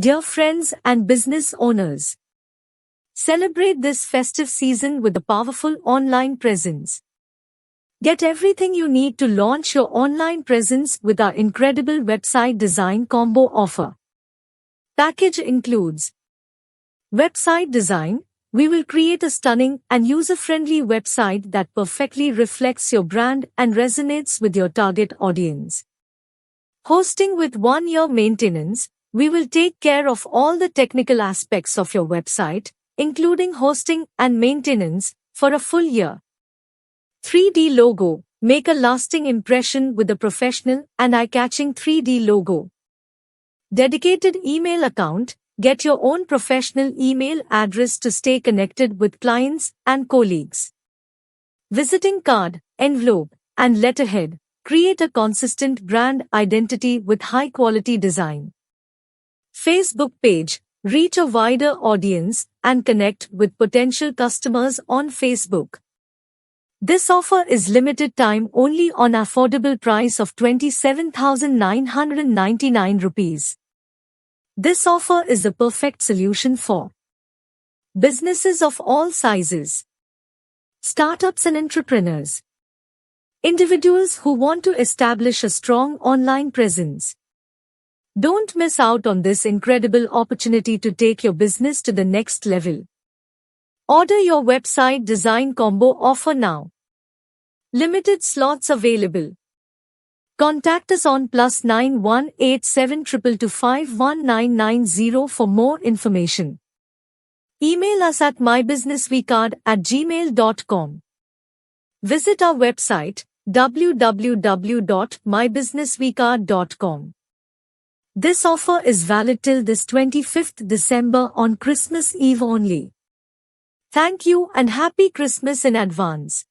Dear friends and business owners, celebrate this festive season with a powerful online presence. Get everything you need to launch your online presence with our incredible website design combo offer. Package includes website design. We will create a stunning and user-friendly website that perfectly reflects your brand and resonates with your target audience. Hosting with 1-year maintenance. We will take care of all the technical aspects of your website, including hosting and maintenance, for a full year. 3D logo. Make a lasting impression with a professional and eye-catching 3D logo. Dedicated email account. Get your own professional email address to stay connected with clients and colleagues. Visiting card, envelope, and letterhead. Create a consistent brand identity with high-quality design. Facebook page. Reach a wider audience and connect with potential customers on Facebook. This offer is limited time only on affordable price of 27,999 rupees. This offer is the perfect solution for businesses of all sizes, startups and entrepreneurs, individuals who want to establish a strong online presence. Don't miss out on this incredible opportunity to take your business to the next level. Order your website design combo offer now. Limited slots available. Contact us on +9 187 222 51990 for more information. Email us at mybusinessvcard@gmail.com. Visit our website www.mybusinessvcard.com. This offer is valid till this 25th December on Christmas Eve only. Thank you and Happy Christmas in advance.